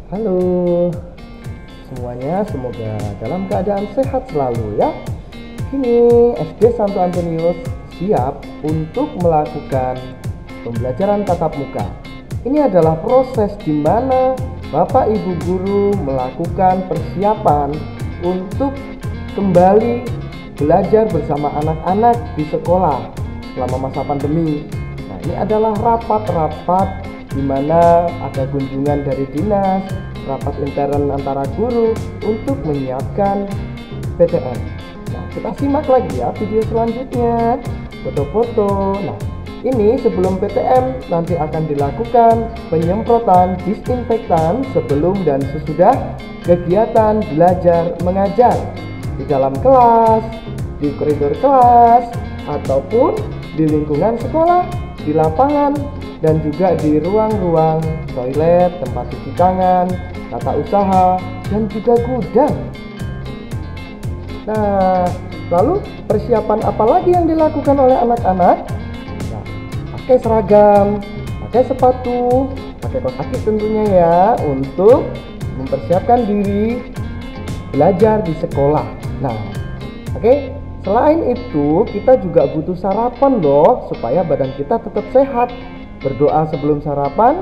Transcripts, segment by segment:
Halo semuanya, semoga dalam keadaan sehat selalu ya. Kini SD Santo Antonius siap untuk melakukan pembelajaran tatap muka. Ini adalah proses di mana Bapak Ibu guru melakukan persiapan untuk kembali belajar bersama anak-anak di sekolah selama masa pandemi. Nah, ini adalah rapat-rapat di mana ada kunjungan dari dinas, rapat intern antara guru untuk menyiapkan PTM. Nah, kita simak lagi ya video selanjutnya, foto-foto. Nah, ini sebelum PTM nanti akan dilakukan penyemprotan disinfektan sebelum dan sesudah kegiatan belajar mengajar di dalam kelas, di koridor kelas, ataupun di lingkungan sekolah, di lapangan, dan juga di ruang-ruang toilet, tempat cuci tangan, tata usaha, dan juga gudang. Nah, lalu persiapan apa lagi yang dilakukan oleh anak-anak? Nah, pakai seragam, pakai sepatu, pakai kaos kaki tentunya ya, untuk mempersiapkan diri belajar di sekolah. Nah, oke. Selain itu, kita juga butuh sarapan loh, supaya badan kita tetap sehat. Berdoa sebelum sarapan,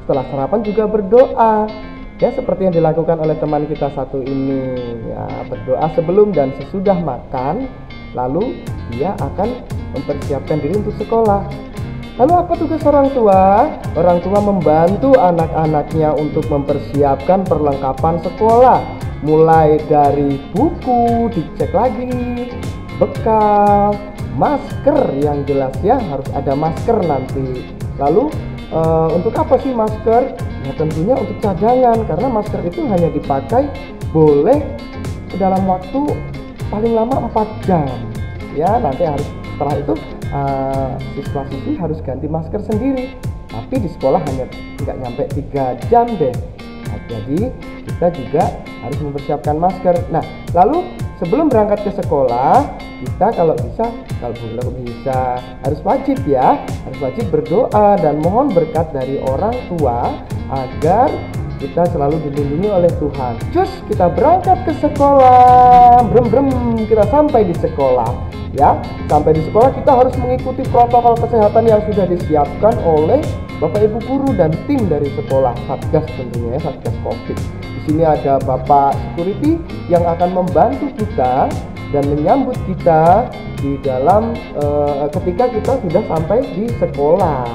setelah sarapan juga berdoa. Ya, seperti yang dilakukan oleh teman kita satu ini. Ya, berdoa sebelum dan sesudah makan, lalu dia akan mempersiapkan diri untuk sekolah. Lalu apa tugas orang tua? Orang tua membantu anak-anaknya untuk mempersiapkan perlengkapan sekolah. Mulai dari buku, dicek lagi, bekal, masker yang jelas ya, harus ada masker nanti. Lalu untuk apa sih masker? Ya tentunya untuk cadangan, karena masker itu hanya dipakai boleh dalam waktu paling lama 4 jam. Ya, nanti harus setelah itu siswa-siswi harus ganti masker sendiri. Tapi di sekolah hanya tidak nyampe 3 jam deh. Nah, jadi kita juga harus mempersiapkan masker. Nah, lalu sebelum berangkat ke sekolah, kita kalau bisa harus wajib ya, harus wajib berdoa dan mohon berkat dari orang tua agar kita selalu dilindungi oleh Tuhan. Cus, kita berangkat ke sekolah. Kita sampai di sekolah ya. Sampai di sekolah kita harus mengikuti protokol kesehatan yang sudah disiapkan oleh Bapak Ibu guru dan tim dari sekolah, Satgas tentunya ya, Satgas Covid. Di sini ada Bapak Security yang akan membantu kita dan menyambut kita di dalam ketika kita sudah sampai di sekolah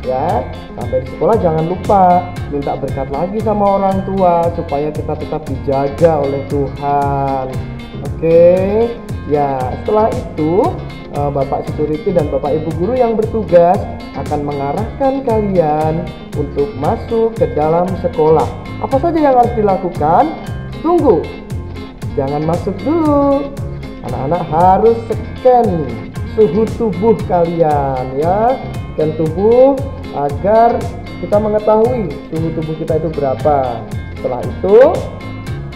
ya. Sampai di sekolah jangan lupa minta berkat lagi sama orang tua supaya kita tetap dijaga oleh Tuhan. Oke ya, setelah itu Bapak Security dan Bapak Ibu guru yang bertugas akan mengarahkan kalian untuk masuk ke dalam sekolah. Apa saja yang harus dilakukan? Tunggu, jangan masuk dulu. Anak-anak harus scan suhu tubuh kalian ya, scan tubuh agar kita mengetahui suhu tubuh kita itu berapa. Setelah itu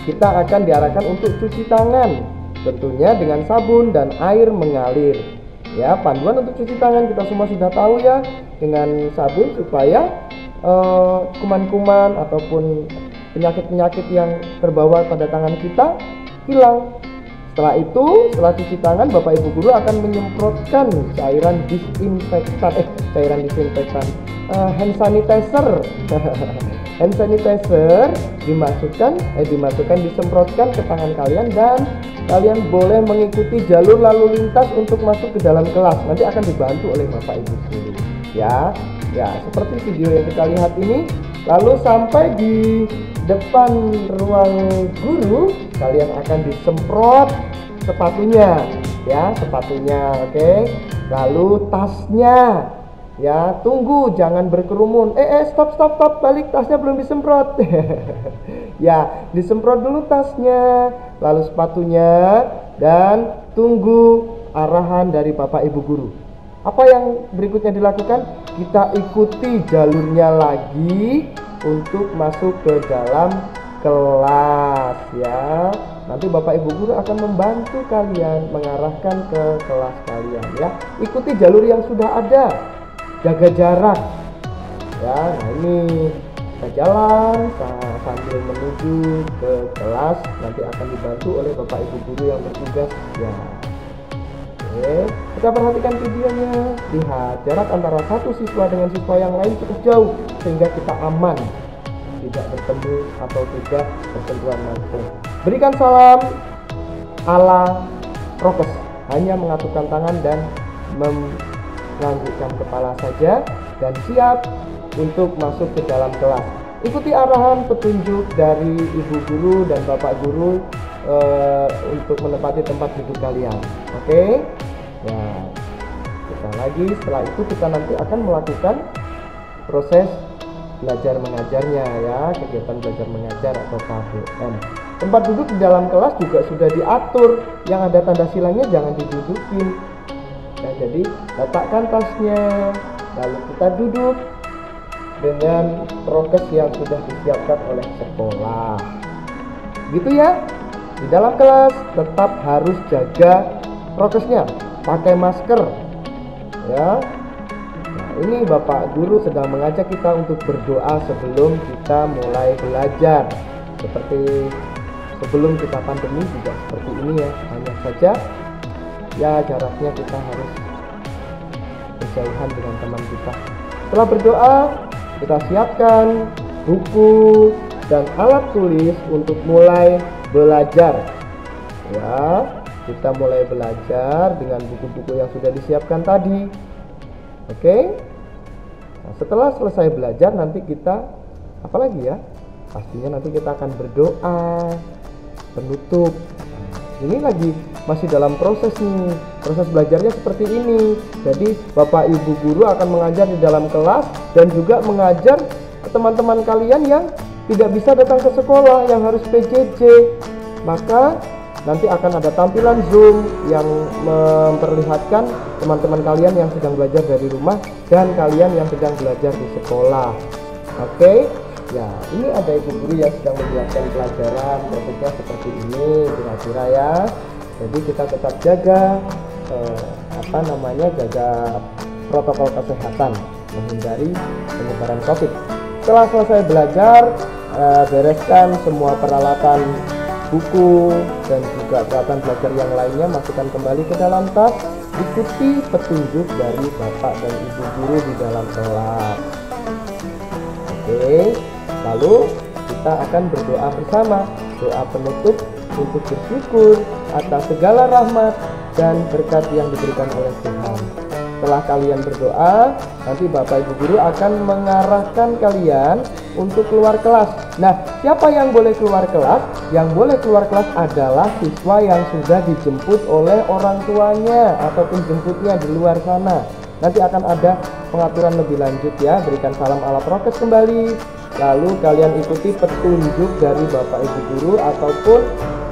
kita akan diarahkan untuk cuci tangan, tentunya dengan sabun dan air mengalir. Ya, panduan untuk cuci tangan kita semua sudah tahu ya, dengan sabun supaya kuman-kuman ataupun penyakit-penyakit yang terbawa pada tangan kita hilang. Setelah itu, setelah cuci tangan, Bapak Ibu guru akan menyemprotkan cairan disinfektan, hand sanitizer. Hand sanitizer disemprotkan ke tangan kalian dan kalian boleh mengikuti jalur lalu lintas untuk masuk ke dalam kelas. Nanti akan dibantu oleh Bapak Ibu guru. Ya, seperti video yang kita lihat ini. Lalu sampai di depan ruang guru, kalian akan disemprot sepatunya, ya, oke. Lalu tasnya, ya, tunggu, jangan berkerumun. Stop, balik, tasnya belum disemprot. Ya, disemprot dulu tasnya, lalu sepatunya, dan tunggu arahan dari Bapak Ibu guru. Apa yang berikutnya dilakukan? Kita ikuti jalurnya lagi untuk masuk ke dalam kelas ya. Nanti Bapak Ibu guru akan membantu kalian mengarahkan ke kelas kalian ya. Ikuti jalur yang sudah ada. Jaga jarak. Ya, nah ini kita jalan sambil menuju ke kelas, nanti akan dibantu oleh Bapak Ibu guru yang bertugas ya. Oke, kita perhatikan videonya. Lihat, jarak antara satu siswa dengan siswa yang lain cukup jauh sehingga kita aman tidak bertemu atau tidak bersentuhan langsung. Berikan salam ala prokes, hanya mengatupkan tangan dan menganggukkan kepala saja dan siap untuk masuk ke dalam kelas. Ikuti arahan petunjuk dari ibu guru dan bapak guru untuk menempati tempat duduk kalian. Oke? Ya, kita lagi. Setelah itu kita nanti akan melakukan proses belajar mengajarnya ya, kegiatan belajar mengajar atau KBM. Tempat duduk di dalam kelas juga sudah diatur, yang ada tanda silangnya jangan didudukin. Nah, jadi letakkan tasnya, lalu kita duduk dengan prokes yang sudah disiapkan oleh sekolah. Gitu ya. Di dalam kelas tetap harus jaga prokesnya, pakai masker ya. Nah, ini Bapak Guru sedang mengajak kita untuk berdoa sebelum kita mulai belajar. Seperti sebelum kita pandemi juga seperti ini ya. Hanya saja ya jaraknya kita harus berjauhan dengan teman kita. Setelah berdoa, kita siapkan buku dan alat tulis untuk mulai belajar ya. Kita mulai belajar dengan buku-buku yang sudah disiapkan tadi. Oke. Nah, setelah selesai belajar nanti kita apa lagi ya? Pastinya nanti kita akan berdoa penutup. Ini lagi masih dalam proses nih. Proses belajarnya seperti ini. Jadi Bapak Ibu guru akan mengajar di dalam kelas dan juga mengajar teman-teman kalian yang tidak bisa datang ke sekolah, yang harus PJJ. Maka nanti akan ada tampilan Zoom yang memperlihatkan teman-teman kalian yang sedang belajar dari rumah dan kalian yang sedang belajar di sekolah. Oke? Ya, ini ada ibu guru yang sedang menjelaskan pelajaran, prosesnya seperti ini kira-kira ya. Jadi kita tetap jaga jaga protokol kesehatan, menghindari penyebaran COVID. Setelah selesai belajar, bereskan semua peralatan buku dan juga peralatan belajar yang lainnya, masukkan kembali ke dalam tas. Ikuti petunjuk dari Bapak dan Ibu guru di dalam kelas. Oke, lalu kita akan berdoa bersama, doa penutup untuk bersyukur atas segala rahmat dan berkat yang diberikan oleh Tuhan. Setelah kalian berdoa, nanti Bapak Ibu guru akan mengarahkan kalian untuk keluar kelas. Nah, siapa yang boleh keluar kelas? Yang boleh keluar kelas adalah siswa yang sudah dijemput oleh orang tuanya ataupun jemputnya di luar sana. Nanti akan ada pengaturan lebih lanjut ya. Berikan salam ala prokes kembali. Lalu kalian ikuti petunjuk dari Bapak Ibu guru ataupun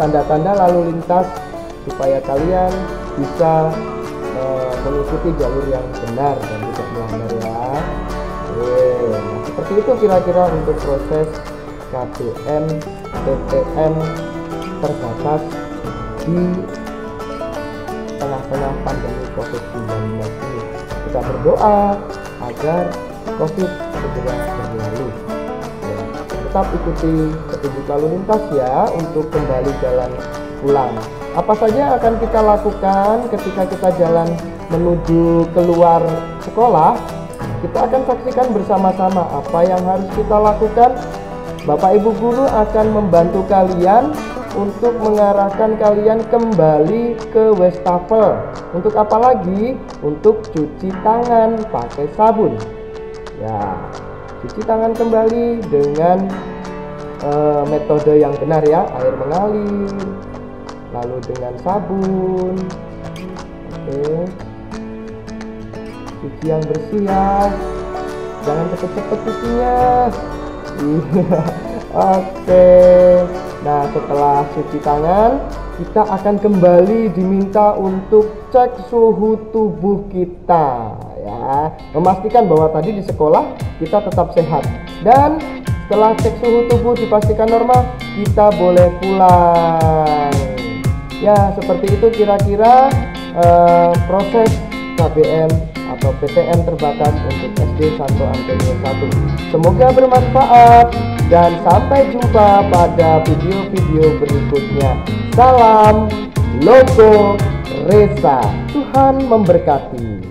tanda-tanda lalu lintas supaya kalian bisa mengikuti jalur yang benar dan tidak melanggar ya. Nah, seperti itu kira-kira untuk proses KBM PTM terbatas di tengah-tengah pandemi COVID-19 ini. Kita berdoa agar COVID segera berlalu. Ya, tetap ikuti petunjuk lalu lintas ya untuk kembali jalan pulang. Apa saja akan kita lakukan ketika kita jalan menuju keluar sekolah? Kita akan saksikan bersama-sama apa yang harus kita lakukan. Bapak Ibu guru akan membantu kalian untuk mengarahkan kalian kembali ke wastafel. Untuk apa lagi? Untuk cuci tangan pakai sabun. Ya, cuci tangan kembali dengan metode yang benar ya, air mengalir, lalu dengan sabun. Oke. Cuci yang bersih ya, jangan cepet-cepet cucinya. Oke. Nah, setelah cuci tangan, kita akan kembali diminta untuk cek suhu tubuh kita ya, memastikan bahwa tadi di sekolah kita tetap sehat. Dan setelah cek suhu tubuh dipastikan normal, kita boleh pulang. Ya, seperti itu kira-kira proses KBM atau PTN terbatas untuk SD Santo Antonius 1. Semoga bermanfaat dan sampai jumpa pada video-video berikutnya. Salam Logo Resa. Tuhan memberkati.